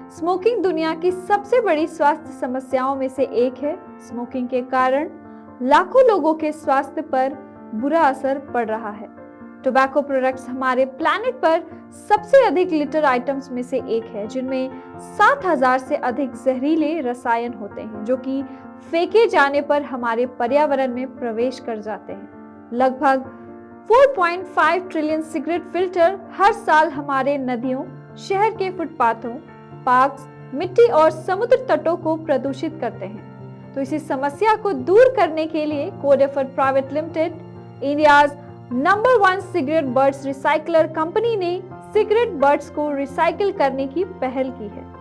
Smoking दुनिया की सबसे बड़ी स्वास्थ्य समस्याओं में से एक है। स्मोकिंग के कारण लाखों लोगों के स्वास्थ्य पर बुरा असर पड़ रहा है। टोबैको प्रोडक्ट्स हमारे प्लैनेट पर सबसे अधिक लिटर आइटम्स में से एक है, जिनमें 7,000 से अधिक जहरीले रसायन होते हैं जो कि फेंके जाने पर हमारे पर्यावरण में प्रवेश कर जाते हैं। लगभग 4.5 ट्रिलियन सिगरेट फिल्टर हर साल हमारे नदियों, शहर के फुटपाथों, पार्क्स, मिट्टी और समुद्र तटों को प्रदूषित करते हैं। तो इसी समस्या को दूर करने के लिए code effort private limited, India's number 1 cigarette butts recycler company ने सिगरेट बट्स को रिसाइकिल करने की पहल की है।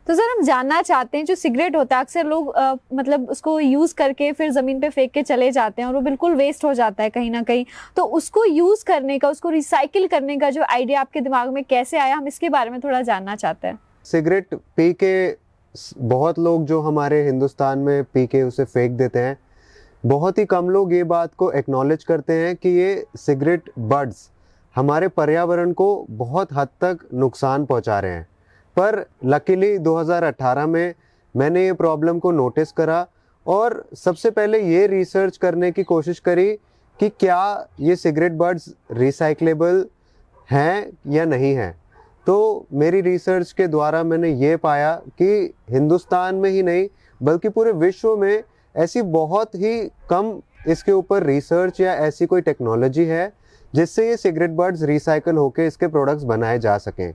तो सर, हम जानना चाहते हैं, जो सिगरेट होता है अक्सर लोग मतलब उसको यूज करके फिर जमीन पे फेंक के चले जाते हैं और वो बिल्कुल वेस्ट हो जाता है कहीं ना कहीं। तो उसको यूज करने का, उसको रिसाइकिल करने का जो आइडिया आपके दिमाग में कैसे आया, हम इसके बारे में थोड़ा जानना चाहते हैं। सिगरेट पी के बहुत लोग जो हमारे हिंदुस्तान में पी के उसे फेंक देते हैं। बहुत ही कम लोग ये बात को एक्नॉलेज करते हैं कि ये सिगरेट बड्स हमारे पर्यावरण को बहुत हद तक नुकसान पहुंचा रहे हैं। पर लकीली 2018 में मैंने ये प्रॉब्लम को नोटिस करा और सबसे पहले ये रिसर्च करने की कोशिश करी कि क्या ये सिगरेट बड्स रिसाइक्लेबल हैं या नहीं हैं। तो मेरी रिसर्च के द्वारा मैंने ये पाया कि हिंदुस्तान में ही नहीं बल्कि पूरे विश्व में ऐसी बहुत ही कम इसके ऊपर रिसर्च या ऐसी कोई टेक्नोलॉजी है जिससे ये सिगरेट बड्स रिसाइकल होकर इसके प्रोडक्ट्स बनाए जा सकें।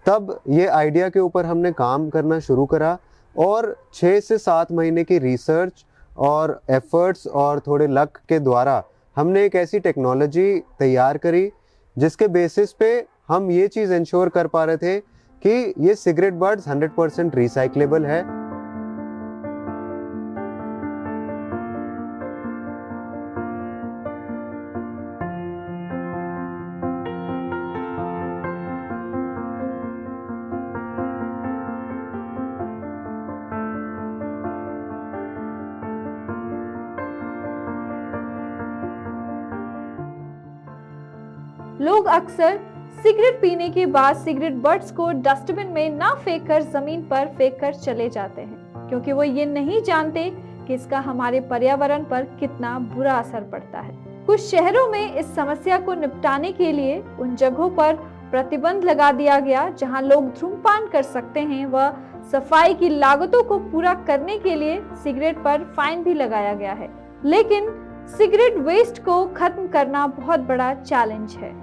तब ये आइडिया के ऊपर हमने काम करना शुरू करा और 6 से 7 महीने की रिसर्च और एफर्ट्स और थोड़े लक के द्वारा हमने एक ऐसी टेक्नोलॉजी तैयार करी जिसके बेसिस पे हम ये चीज़ इंश्योर कर पा रहे थे कि ये सिगरेट बड्स 100% रिसाइक्लेबल है। लोग अक्सर सिगरेट पीने के बाद सिगरेट बट्स को डस्टबिन में ना फेंककर जमीन पर फेंककर चले जाते हैं, क्योंकि वो ये नहीं जानते कि इसका हमारे पर्यावरण पर कितना बुरा असर पड़ता है। कुछ शहरों में इस समस्या को निपटाने के लिए उन जगहों पर प्रतिबंध लगा दिया गया जहां लोग धूम्रपान कर सकते हैं, व सफाई की लागतों को पूरा करने के लिए सिगरेट पर फाइन भी लगाया गया है। लेकिन सिगरेट वेस्ट को खत्म करना बहुत बड़ा चैलेंज है।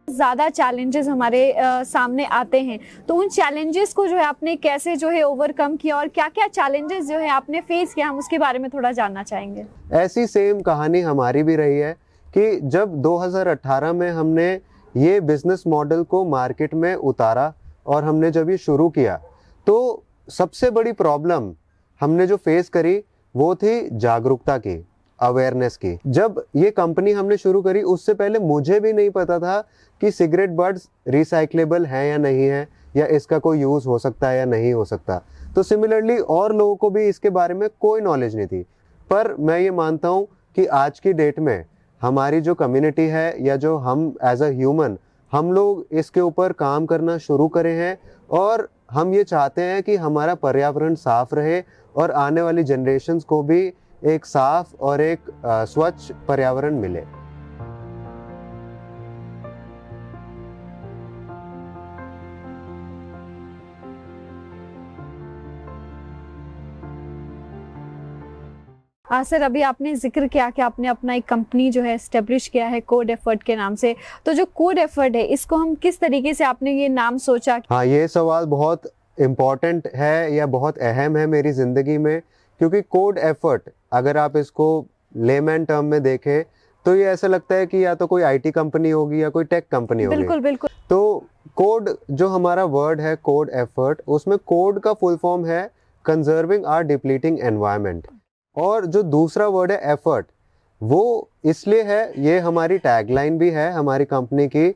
ज्यादा चैलेंजेस हमारे सामने आते हैं, तो उन चैलेंजेस को जो है आपने कैसे जो है ओवरकम किया और क्या क्या चैलेंजेस जो है आपने फेस किया, हम उसके बारे में थोड़ा जानना चाहेंगे। ऐसी सेम कहानी हमारी भी रही है कि जब 2018 में हमने ये बिजनेस मॉडल को मार्केट में उतारा और हमने जब ये शुरू किया तो सबसे बड़ी प्रॉब्लम हमने जो फेस करी वो थी जागरूकता की, अवेयरनेस की। जब ये कंपनी हमने शुरू करी उससे पहले मुझे भी नहीं पता था कि सिगरेट बड्स रिसाइक्लेबल हैं या नहीं है, या इसका कोई यूज़ हो सकता है या नहीं हो सकता। तो सिमिलरली और लोगों को भी इसके बारे में कोई नॉलेज नहीं थी। पर मैं ये मानता हूँ कि आज की डेट में हमारी जो कम्युनिटी है या जो हम एज अ ह्यूमन, हम लोग इसके ऊपर काम करना शुरू करे हैं और हम ये चाहते हैं कि हमारा पर्यावरण साफ रहे और आने वाली जनरेशन्स को भी एक साफ और एक स्वच्छ पर्यावरण मिले। सर, अभी आपने जिक्र किया कि आपने अपना एक कंपनी जो है एस्टेब्लिश किया है कोड एफर्ट के नाम से। तो जो कोड एफर्ट है, इसको हम किस तरीके से आपने ये नाम सोचा? हाँ, ये सवाल बहुत इम्पॉर्टेंट है या बहुत अहम है मेरी ज़िंदगी में, क्योंकि कोड एफर्ट अगर आप इसको लेमैन टर्म में देखें तो ये ऐसा लगता है कि या तो कोई आईटी कंपनी होगी या कोई टेक कंपनी होगी। बिल्कुल बिल्कुल। तो कोड जो हमारा वर्ड है कोड एफर्ट, उसमें कोड का फुल फॉर्म है कंजर्विंग आवर डिप्लीटिंग एनवायरनमेंट, और जो दूसरा वर्ड है एफर्ट, वो इसलिए है, ये हमारी टैगलाइन भी है हमारी कंपनी की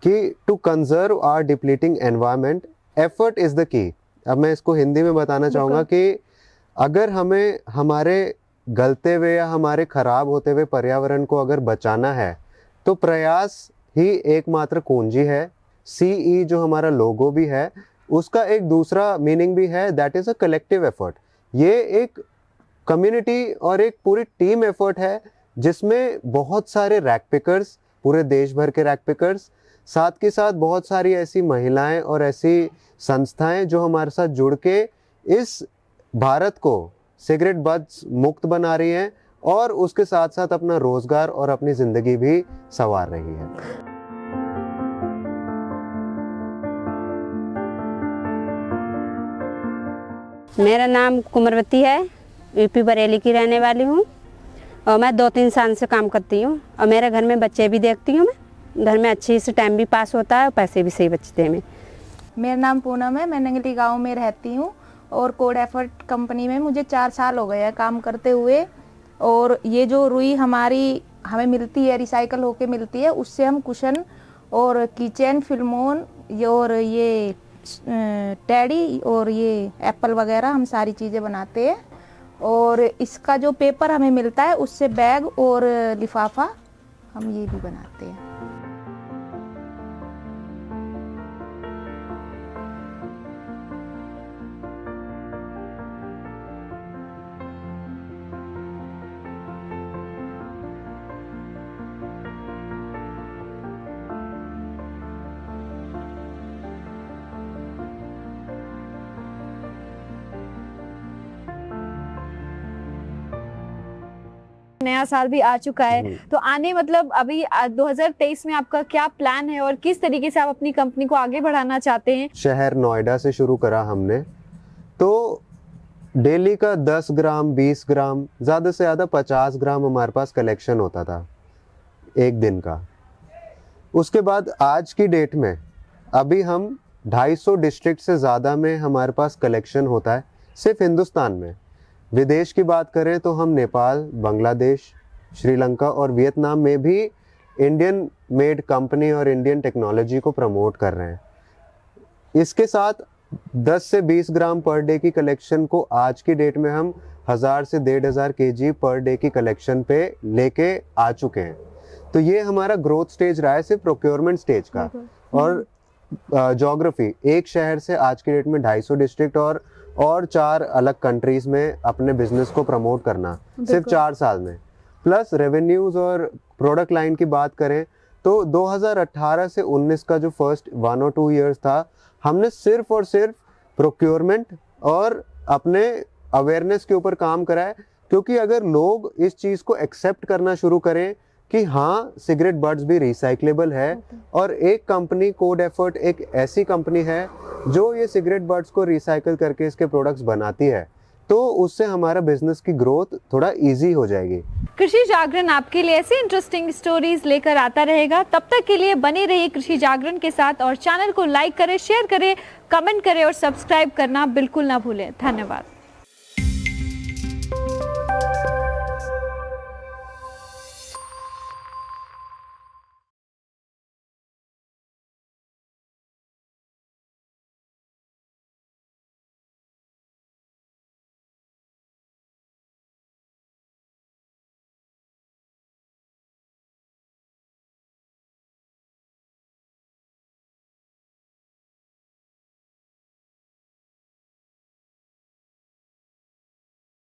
कि to conserve our depleting environment effort is the key. अब मैं इसको हिंदी में बताना चाहूँगा कि अगर हमें हमारे गलते हुए या हमारे खराब होते हुए पर्यावरण को अगर बचाना है तो प्रयास ही एकमात्र कुंजी है। CE जो हमारा लोगो भी है उसका एक दूसरा मीनिंग भी है, that is a collective effort. ये एक कम्युनिटी और एक पूरी टीम एफर्ट है जिसमें बहुत सारे रैक पिकर्स, पूरे देश भर के रैक पिकर्स, साथ के साथ बहुत सारी ऐसी महिलाएं और ऐसी संस्थाएं जो हमारे साथ जुड़ के इस भारत को सिगरेट बद्स मुक्त बना रही हैं और उसके साथ साथ अपना रोजगार और अपनी जिंदगी भी संवार रही है। मेरा नाम कुमरवती है, यूपी बरेली की रहने वाली हूँ और मैं 2-3 साल से काम करती हूँ और मेरे घर में बच्चे भी देखती हूँ। मैं घर में अच्छी से टाइम भी पास होता है और पैसे भी सही बचते हैं। मेरा नाम पूनम है, मैं नंगली गांव में रहती हूँ और कोड एफर्ट कंपनी में मुझे 4 साल हो गए हैं काम करते हुए। और ये जो रुई हमारी हमें मिलती है, रिसाइकल होके मिलती है, उससे हम कुशन और किचन फिल्मोन और ये टेडी और ये एप्पल वगैरह हम सारी चीज़ें बनाते हैं। और इसका जो पेपर हमें मिलता है उससे बैग और लिफाफा हम ये भी बनाते हैं। नया साल भी आ चुका है, तो आने मतलब अभी 2023 में आपका क्या प्लान है और किस तरीके से आप अपनी कंपनी को आगे बढ़ाना चाहते हैं? शहर नोएडा से शुरू करा हमने, तो डेली का 10 ग्राम 20 ग्राम ज़्यादा से ज़्यादा 50 ग्राम हमारे पास कलेक्शन होता था एक दिन का। उसके बाद आज की डेट में अभी हम 250 डिस्ट्रिक्ट से ज़्यादा में हमारे पास कलेक्शन होता है सिर्फ हिंदुस्तान में। विदेश की बात करें तो हम नेपाल, बांग्लादेश, श्रीलंका और वियतनाम में भी इंडियन मेड कंपनी और इंडियन टेक्नोलॉजी को प्रमोट कर रहे हैं। इसके साथ 10 से 20 ग्राम पर डे की कलेक्शन को आज की डेट में हम 1000 से 1500 kg पर डे की कलेक्शन पे लेके आ चुके हैं। तो ये हमारा ग्रोथ स्टेज रहा है सिर्फ प्रोक्योरमेंट स्टेज का। और ज्योग्राफी, एक शहर से आज की डेट में 250 डिस्ट्रिक्ट और 4 अलग कंट्रीज में अपने बिजनेस को प्रमोट करना सिर्फ 4 साल में। प्लस रेवेन्यूज और प्रोडक्ट लाइन की बात करें तो 2018 से 19 का जो फर्स्ट 1 और 2 ईयर्स था, हमने सिर्फ और सिर्फ प्रोक्योरमेंट और अपने अवेयरनेस के ऊपर काम करा है। क्योंकि अगर लोग इस चीज़ को एक्सेप्ट करना शुरू करें कि हाँ सिगरेट बड्स भी रिसाइक्लेबल है और एक कंपनी कोड एफर्ट एक ऐसी कंपनी है जो ये सिगरेट बड्स को रिसाइकल करके इसके प्रोडक्ट्स बनाती है, तो उससे हमारा बिजनेस की ग्रोथ थोड़ा इजी हो जाएगी। कृषि जागरण आपके लिए ऐसी इंटरेस्टिंग स्टोरीज लेकर आता रहेगा। तब तक के लिए बने रहिए कृषि जागरण के साथ और चैनल को लाइक करें, शेयर करें, कमेंट करें और सब्सक्राइब करना बिल्कुल ना भूलें। धन्यवाद।